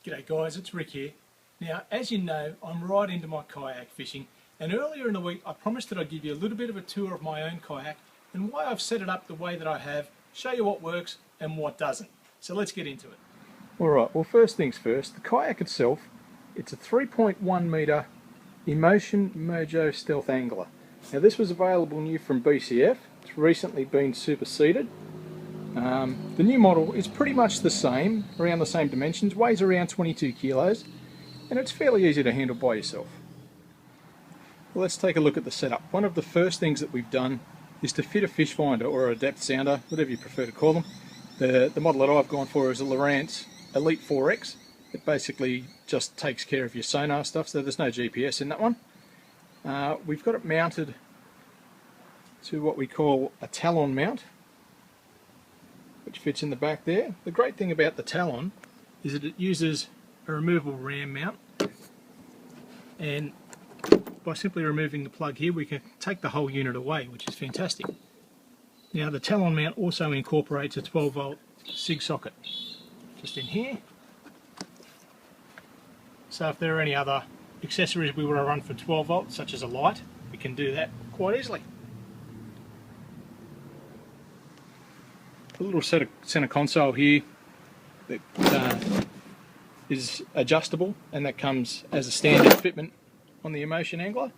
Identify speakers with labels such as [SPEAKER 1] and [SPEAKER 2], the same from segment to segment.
[SPEAKER 1] G'day guys, it's Rick here. Now, as you know, I'm right into my kayak fishing, and earlier in the week I promised that I'd give you a little bit of a tour of my own kayak and why I've set it up the way that I have, show you what works and what doesn't. So let's get into it. Alright, well first things first, the kayak itself, it's a 3.1 metre Emotion Mojo Stealth Angler. Now this was available new from BCF, it's recently been superseded. The new model is pretty much the same, around the same dimensions, weighs around 22 kilos, and it's fairly easy to handle by yourself. Well, let's take a look at the setup. One of the first things that we've done is to fit a fish finder or a depth sounder, whatever you prefer to call them. The model that I've gone for is a Lowrance Elite 4X. It basically just takes care of your sonar stuff, so there's no GPS in that one. We've got it mounted to what we call a Talon mount, which fits in the back there. The great thing about the Talon is that it uses a removable ram mount, and by simply removing the plug here we can take the whole unit away, which is fantastic. Now the Talon mount also incorporates a 12 volt SIG socket just in here, so if there are any other accessories we want to run for 12 volts such as a light, we can do that quite easily. A little center console here that is adjustable, and that comes as a standard fitment on the Emotion Angler.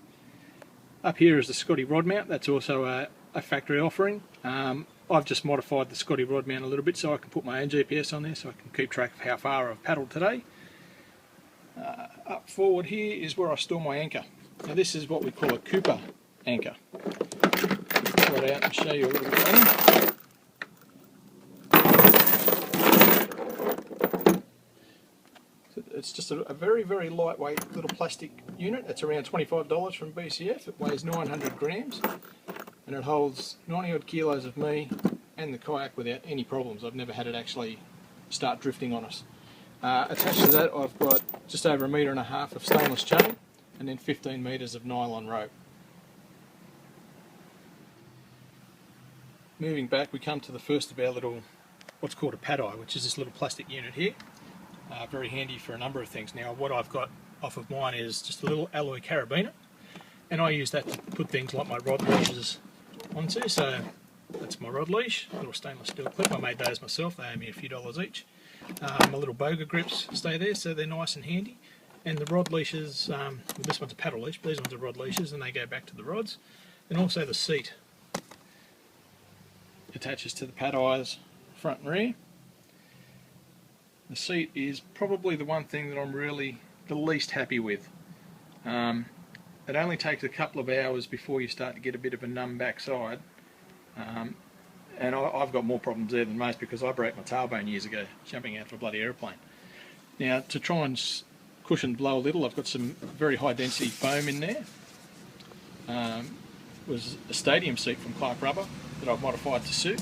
[SPEAKER 1] Up here is the Scotty rod mount. That's also a factory offering. I've just modified the Scotty rod mount a little bit so I can put my own GPS on there so I can keep track of how far I've paddled today. Up forward here is where I store my anchor. Now this is what we call a Cooper anchor. Pull it out and show you a little bit later. It's just a very, very lightweight little plastic unit. It's around $25 from BCF. It weighs 900 grams and it holds 90 odd kilos of me and the kayak without any problems. I've never had it actually start drifting on us. Attached to that I've got just over 1.5 metres of stainless chain and then 15 metres of nylon rope. Moving back, we come to the first of our little, what's called a pad eye, which is this little plastic unit here. Very handy for a number of things. Now what I've got off of mine is just a little alloy carabiner, and I use that to put things like my rod leashes onto. So that's my rod leash, a little stainless steel clip. I made those myself, they owe me a few dollars each. My little boga grips stay there, so they're nice and handy. And the rod leashes, well, this one's a paddle leash, but these ones are rod leashes and they go back to the rods. And also the seat attaches to the pad eyes front and rear. The seat is probably the one thing that I'm really the least happy with. It only takes a couple of hours before you start to get a bit of a numb backside, and I've got more problems there than most because I broke my tailbone years ago jumping out of a bloody aeroplane. Now to try and cushion the blow a little, I've got some very high density foam in there. It was a stadium seat from Kayak rubber that I've modified to suit,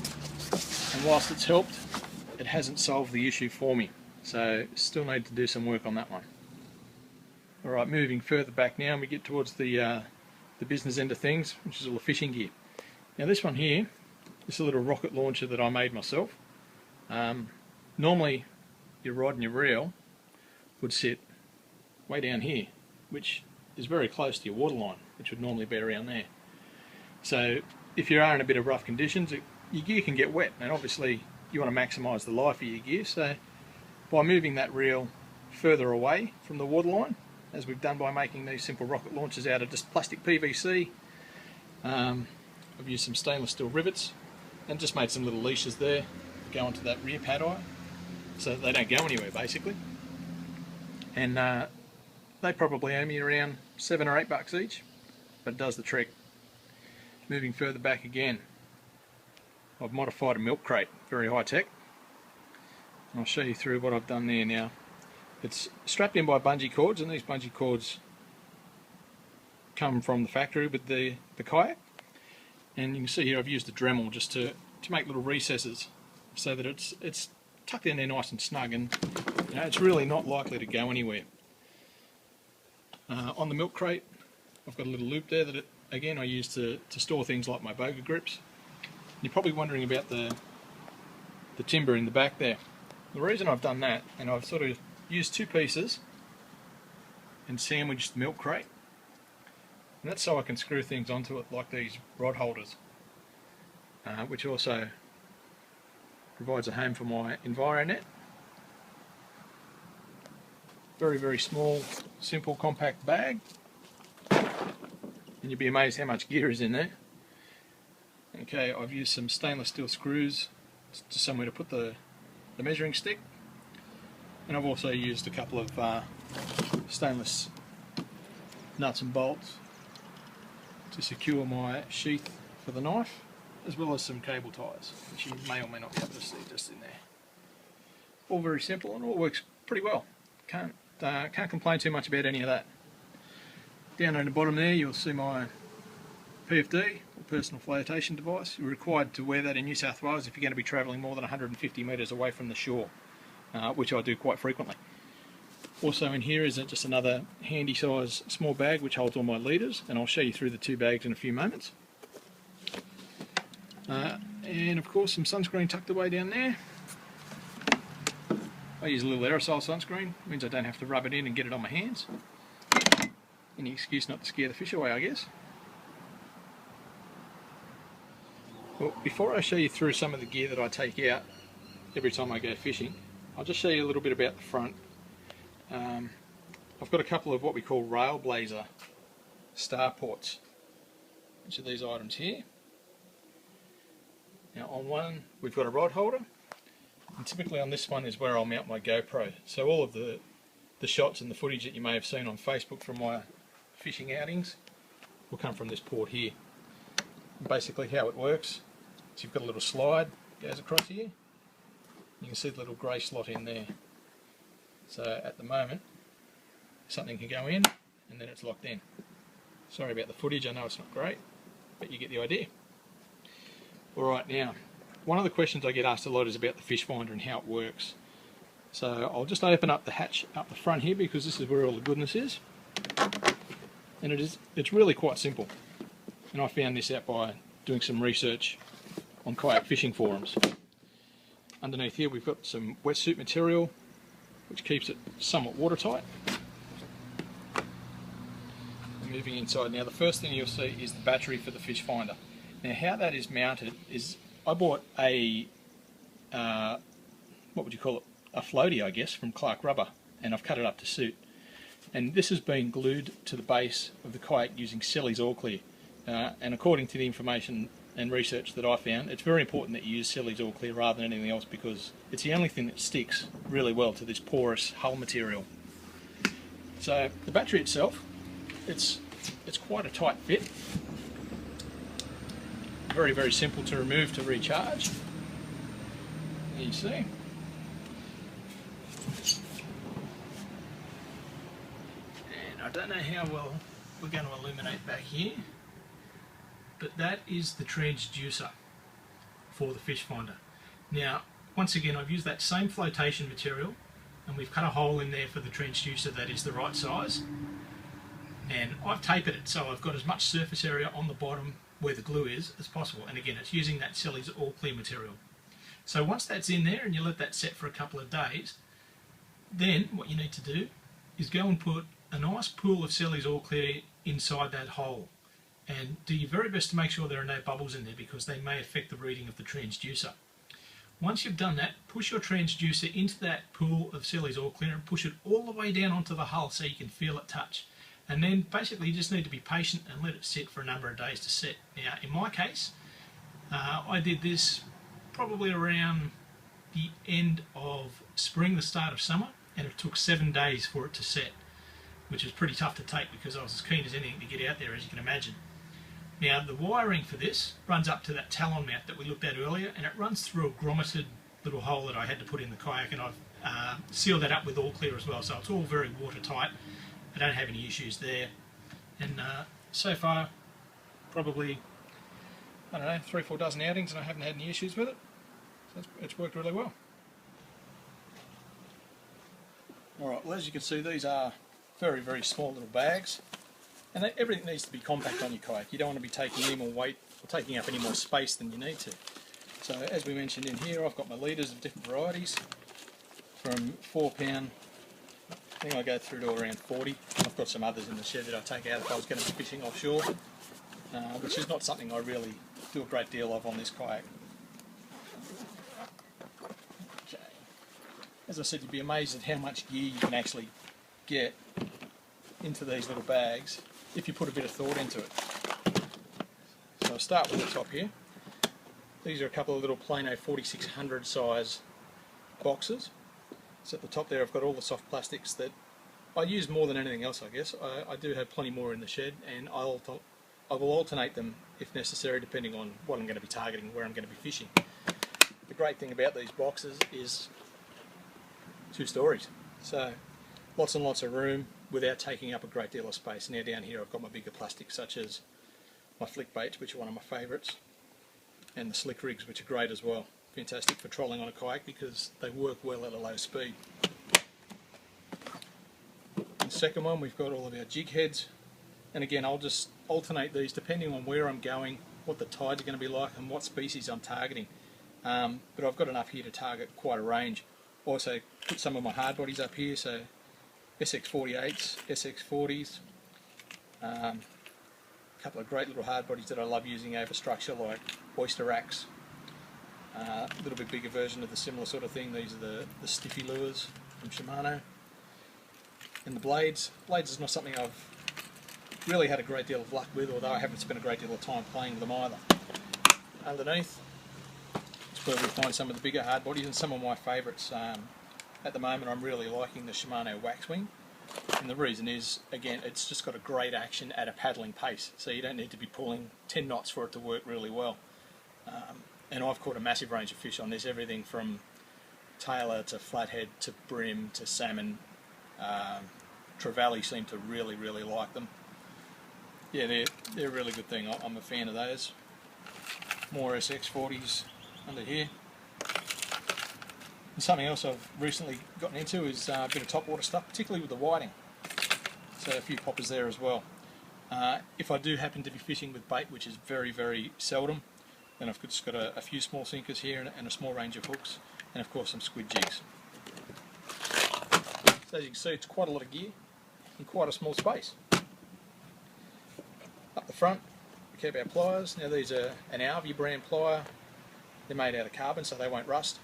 [SPEAKER 1] and whilst it's helped, it hasn't solved the issue for me, so still need to do some work on that one. Alright, moving further back now, and we get towards the business end of things, which is all the fishing gear. Now this one here, this is a little rocket launcher that I made myself. Normally your rod and your reel would sit way down here, which is very close to your waterline, which would normally be around there. So if you are in a bit of rough conditions, your gear can get wet, and obviously you want to maximise the life of your gear, so by moving that reel further away from the waterline, as we've done by making these simple rocket launchers out of just plastic PVC, I've used some stainless steel rivets and just made some little leashes there go onto that rear pad eye so that they don't go anywhere basically, and they probably owe me around $7 or $8 each, but it does the trick. Moving further back again, I've modified a milk crate, very high tech. I'll show you through what I've done there now. It's strapped in by bungee cords, and these bungee cords come from the factory with the kayak. And you can see here I've used a Dremel just to make little recesses so that it's tucked in there nice and snug, and you know, it's really not likely to go anywhere. On the milk crate, I've got a little loop there that again I use to store things like my boga grips. You're probably wondering about the timber in the back there. The reason I've done that, and I've sort of used 2 pieces and sandwiched the milk crate, and that's so I can screw things onto it like these rod holders, which also provides a home for my EnviroNet. Very, very small, simple, compact bag, and you'll be amazed how much gear is in there. Okay, I've used some stainless steel screws to somewhere to put the measuring stick, and I've also used a couple of stainless nuts and bolts to secure my sheath for the knife, as well as some cable ties, which you may or may not be able to see just in there. All very simple and all works pretty well. Can't complain too much about any of that. Down on the bottom there you'll see my PFD, or personal flotation device. You're required to wear that in New South Wales if you're going to be travelling more than 150 metres away from the shore, which I do quite frequently. Also in here is just another handy size small bag which holds all my litres, and I'll show you through the 2 bags in a few moments. And of course some sunscreen tucked away down there. I use a little aerosol sunscreen, means I don't have to rub it in and get it on my hands. Any excuse not to scare the fish away, I guess. Well, before I show you through some of the gear that I take out every time I go fishing, I'll just show you a little bit about the front. I've got a couple of what we call Railblazer star ports, which are these items here. Now on one we've got a rod holder, and typically on this one is where I'll mount my GoPro. So all of the shots and the footage that you may have seen on Facebook from my fishing outings will come from this port here. And basically how it works is you've got a little slide goes across here. You can see the little grey slot in there. So at the moment something can go in and then it's locked in. Sorry about the footage, I know it's not great, but you get the idea. Alright, now one of the questions I get asked a lot is about the fish finder and how it works. So I'll just open up the hatch up the front here because this is where all the goodness is. And it's really quite simple. And I found this out by doing some research on kayak fishing forums. Underneath here we've got some wetsuit material which keeps it somewhat watertight. And moving inside now, the first thing you'll see is the battery for the fish finder. Now how that is mounted is I bought a what would you call it, a floaty I guess from Clark Rubber, and I've cut it up to suit, and this has been glued to the base of the kayak using Selleys All Clear, and according to the information and research that I found, it's very important that you use Selleys All Clear rather than anything else because it's the only thing that sticks really well to this porous hull material. So the battery itself, it's quite a tight fit. Very, very simple to remove to recharge. There you see. And I don't know how well we're going to illuminate back here, but that is the transducer for the fish finder. Now, once again, I've used that same flotation material and we've cut a hole in there for the transducer that is the right size. And I've tapered it so I've got as much surface area on the bottom where the glue is as possible, and again it's using that Selleys All Clear material. So once that's in there and you let that set for a couple of days, then what you need to do is go and put a nice pool of Selleys All Clear inside that hole, and do your very best to make sure there are no bubbles in there because they may affect the reading of the transducer. Once you've done that, push your transducer into that pool of Selleys All Clear and push it all the way down onto the hull so you can feel it touch. And then basically you just need to be patient and let it sit for a number of days to set. Now in my case, I did this probably around the end of spring, the start of summer, and it took 7 days for it to set, which was pretty tough to take because I was as keen as anything to get out there, as you can imagine. Now the wiring for this runs up to that talon mount that we looked at earlier, and it runs through a grommeted little hole that I had to put in the kayak, and I've sealed that up with All Clear as well, so it's all very watertight. I don't have any issues there, and so far probably, I don't know, 3 or 4 dozen outings and I haven't had any issues with it, so it's worked really well. Alright, well as you can see these are very, very small little bags, and everything needs to be compact on your kayak. You don't want to be taking any more weight or taking up any more space than you need to. So as we mentioned in here, I've got my litres of different varieties, from 4 pound think I go through to around 40. I've got some others in the shed that I take out if I was going to be fishing offshore, which is not something I really do a great deal of on this kayak. Okay. As I said, you'd be amazed at how much gear you can actually get into these little bags if you put a bit of thought into it. So I'll start with the top here. These are a couple of little Plano 4600 size boxes. So at the top there I've got all the soft plastics that I use more than anything else, I guess. I do have plenty more in the shed, and I will alternate them if necessary depending on what I'm going to be targeting, where I'm going to be fishing. The great thing about these boxes is 2 stories, so lots and lots of room without taking up a great deal of space. Now down here I've got my bigger plastics such as my flick baits, which are one of my favourites, and the slick rigs, which are great as well. Fantastic for trolling on a kayak because they work well at a low speed. The second one, we've got all of our jig heads, and again I'll just alternate these depending on where I'm going, what the tides are going to be like and what species I'm targeting. But I've got enough here to target quite a range. Also put some of my hard bodies up here, so SX48s, SX40s, a couple of great little hard bodies that I love using over structure like oyster racks. A little bit bigger version of the similar sort of thing. These are the stiffy lures from Shimano. And the blades. Blades is not something I've really had a great deal of luck with, although I haven't spent a great deal of time playing with them either. Underneath, it's where we find some of the bigger hard bodies and some of my favourites. At the moment I'm really liking the Shimano Waxwing, and the reason is, again, it's just got a great action at a paddling pace, so you don't need to be pulling 10 knots for it to work really well. And I've caught a massive range of fish on this, everything from tailor to flathead to brim to salmon. Trevally seem to really like them. Yeah, they're a really good thing. I'm a fan of those. More SX40s under here. And something else I've recently gotten into is a bit of topwater stuff, particularly with the whiting. So a few poppers there as well. If I do happen to be fishing with bait, which is very seldom, then I've just got a few small sinkers here and a small range of hooks, and of course some squid jigs. So as you can see, it's quite a lot of gear in quite a small space. Up the front, we keep our pliers. Now these are an Alvey brand plier. They're made out of carbon so they won't rust.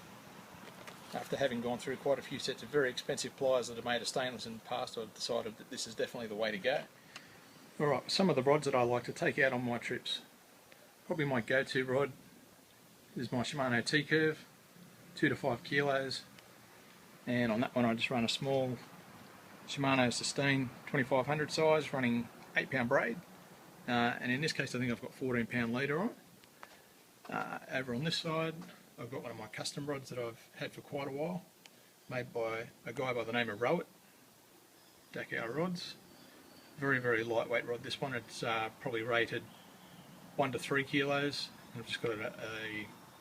[SPEAKER 1] After having gone through quite a few sets of very expensive pliers that are made of stainless in the past, I've decided that this is definitely the way to go. Alright, some of the rods that I like to take out on my trips. Probably my go-to rod is my Shimano T-Curve, 2 to 5 kilos, and on that one I just run a small Shimano Sustain 2500 size running 8-pound braid, and in this case I think I've got 14-pound leader on it. Over on this side I've got one of my custom rods that I've had for quite a while, made by a guy by the name of Rowett, Dakar rods. Very lightweight rod this one. It's probably rated 1 to 3 kilos. I've just got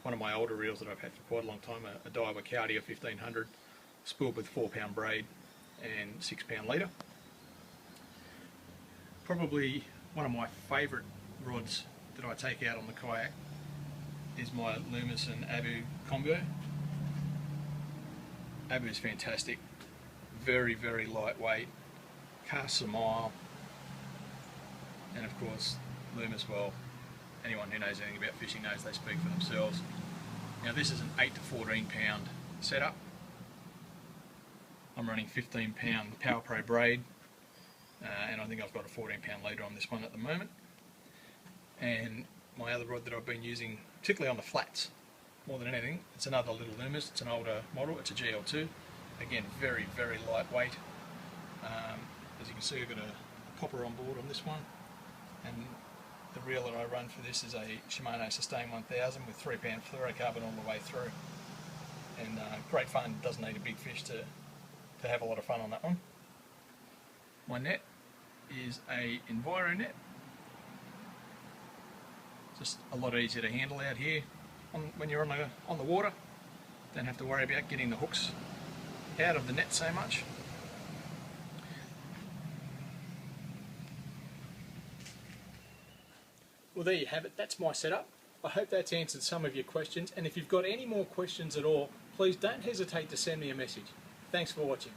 [SPEAKER 1] one of my older reels that I've had for quite a long time, a Daiwa Cowdia 1500, spooled with 4-pound braid and 6-pound leader. Probably one of my favourite rods that I take out on the kayak is my Loomis and Abu combo. Abu is fantastic, very lightweight, casts a mile, and of course Loomis, well, anyone who knows anything about fishing knows they speak for themselves. Now this is an 8 to 14-pound setup. I'm running 15-pound Power Pro braid, and I think I've got a 14-pound leader on this one at the moment. And my other rod that I've been using, particularly on the flats, more than anything, it's another little Loomis. It's an older model. It's a GL2. Again, very lightweight. As you can see, I've got a popper on board on this one, and the reel that I run for this is a Shimano Sustain 1000 with 3-pound fluorocarbon all the way through, and great fun. Doesn't need a big fish to have a lot of fun on that one. My net is a Enviro net, just a lot easier to handle out here when you're on the water. Don't have to worry about getting the hooks out of the net so much. Well, there you have it. That's my setup. I hope that's answered some of your questions, and if you've got any more questions at all, please don't hesitate to send me a message. Thanks for watching.